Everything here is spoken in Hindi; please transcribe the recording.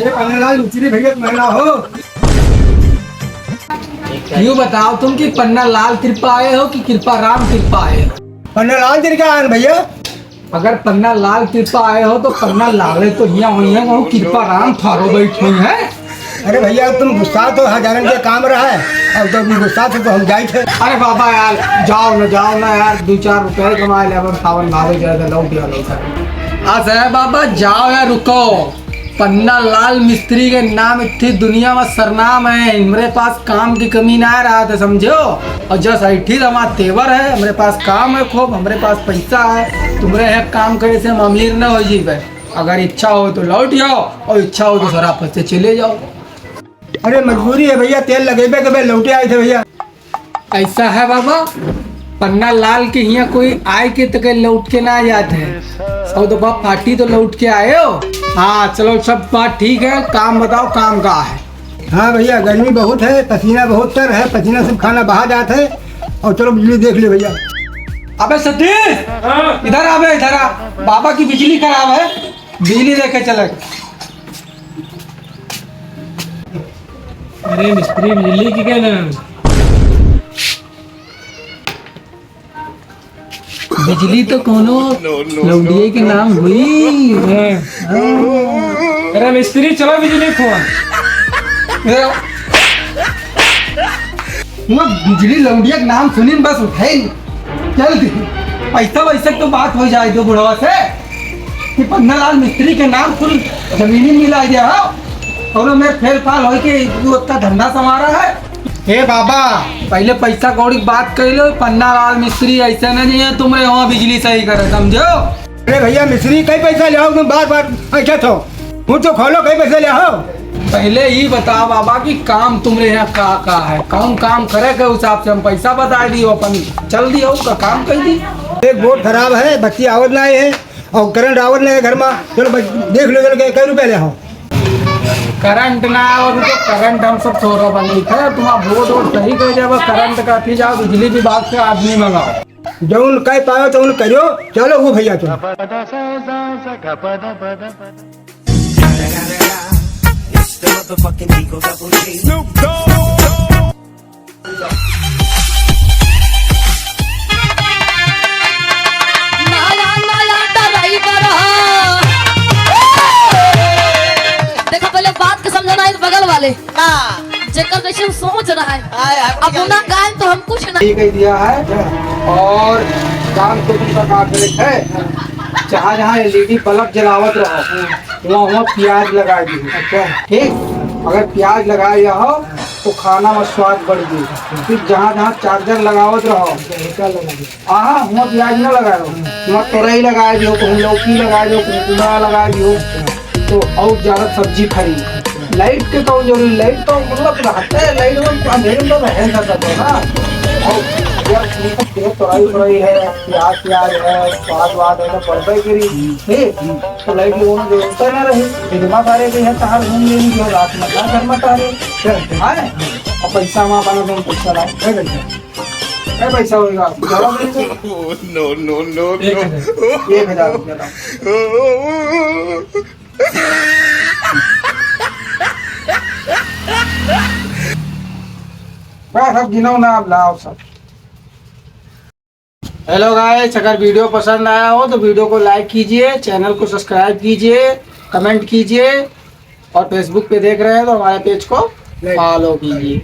अरे पन्नालाल मिस्त्री भैया तुम ना हो। यूँ बताओ तुम कि पन्ना लाल कृपा आए हो कि कृपा राम कृपा आए हो? पन्नालाल तेरे क्या आन भैया? अगर पन्ना लाल कृपा आए हो तो पन्ना लाले तो यहाँ हुई है, वो कृपा राम थारो बैठ हुई है। अरे भैया तुम गुस्सा तो हजारन के काम रहा है, अब तो गुस्सा से तो हम जाए थे। अरे बाबा यार जाओ ना यार, 2-4 रुपए कमा ले, अब सावन भावे जाए लौट दिया। आज है बाबा जाओ यार, रुको। पन्ना लाल मिस्त्री के नाम इतनी दुनिया में सरनाम है, हमारे पास काम की कमी ना रहा था समझो। और जस ऐठी हमारा तेवर है, हमारे पास काम है खूब, हमारे पास पैसा है, तुम्हारे है काम करे से हम अमीर न हो जीवे। अगर इच्छा हो तो लौट जाओ और इच्छा हो तो सराफत से चले जाओ। अरे मजबूरी है भैया, तेल लगेबे के भाई लौटे आए थे भैया। ऐसा है बाबा, पन्ना लाल के यहाँ कोई आए के तक लौट के ना जाते हैं। और तो बाप पार्टी तो लौट के आए हो। हाँ चलो सब बात ठीक है, काम बताओ काम का है। हाँ भैया गर्मी बहुत है, पसीना बहुत तर है, पसीना से खाना बाहर जाता है। और चलो बिजली देख ले भैया। अबे सतीश इधर आ बे, इधर आ। बाबा की बिजली खराब है, बिजली देखे चले। अरे मिस्त्री बिजली की क्या नाम? बिजली तो कोनो लौंडिये के नाम हुई। अरे मिस्त्री चलो बिजली फोन। बिजली लौंडिया के नाम सुनी बस उठे चल दी। पैसा वैसे तो बात हो जाए दो बुढ़वा से कि पन्ना लाल मिस्त्री के नाम कुल जमीनी मिला दिया हो और मैं फेर फाल हो के उतना धंधा संवारा है। हे बाबा पहले पैसा कौड़ी बात कर लो, पन्ना लाल मिस्त्री ऐसा नहीं है तुम्हारे वहाँ बिजली सही करे समझो। अरे भैया मिस्त्री कई पैसा ले आओ, तुम बार बार ऐसा तो मुँह तो खोलो, कई पैसे ले आओ। पहले ही बताओ बाबा कि काम तुम्हारे यहाँ का है, कौन काम करे के हिसाब से हम पैसा बता दियो, अपन चल दियो का काम कर दी। एक बोर्ड खराब है, बत्ती आवत ना है और करंट आवत नहीं है घर में। चलो देख लो चलो कई रुपए ले आओ। करंट ना और तो करंट हम सब छोड़ा बनी थे, तुम्हारा बोर्ड और सही कर जाओ, करंट का फिर जाओ बिजली विभाग से आदमी मंगाओ। जो उन कह पाओ तो उन करो, चलो वो भैया तुम। देखो पहले बात को समझना है, बगल वाले जेकर जैसे सोच रहा है अब ना गाय तो हम कुछ नहीं कह दिया है। और काम तो तुमका कॉन्ट्रैक्ट है, जहाँ जहाँ एलईडी बल्ब जलावत रहो वहाँ वहाँ प्याज लगा दी। अच्छा ठीक, अगर प्याज लगा दिया हो तो खाना में स्वाद बढ़ गई। फिर जहाँ जहाँ चार्जर लगावत रहो हाँ वहाँ प्याज न लगाओ, वहाँ तोरई लगा दियो, कहीं लौकी लगा दियो, कहीं कुमड़ा लगा दियो, तो और ज्यादा सब्जी खरीद। लाइट के कौन जरूरी, लाइट तो मतलब रहते है, लाइट में अंधेरे में रह सकते हो ना। और तोरई है, प्याज है, स्वाद है तो पड़ता गिरी ठीक, तो लाइट लोगों ने जरूरत ना रही। विधवा सारे के यहाँ तार घूम लेंगे जो रात में क्या घर में तारे और पैसा वहाँ बना तुम पैसा लाओ क्या पैसा होगा? No. 1000 रुपया सब गिनो ना आप लाओ सब। हेलो गाइस, अगर वीडियो पसंद आया हो तो वीडियो को लाइक कीजिए, चैनल को सब्सक्राइब कीजिए, कमेंट कीजिए और फेसबुक पे देख रहे हैं तो हमारे पेज को फॉलो कीजिए।